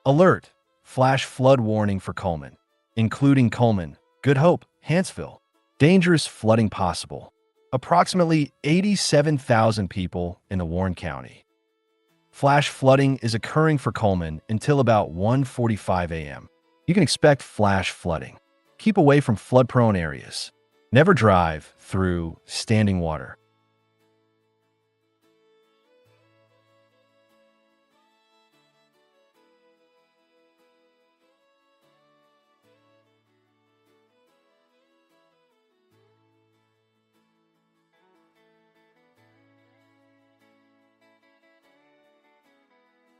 Alert! Flash flood warning for Cullman, including Cullman, Good Hope, Hanceville. Dangerous flooding possible. Approximately 87,000 people in the Warren County. Flash flooding is occurring for Cullman until about 1:45 a.m. You can expect flash flooding. Keep away from flood-prone areas. Never drive through standing water.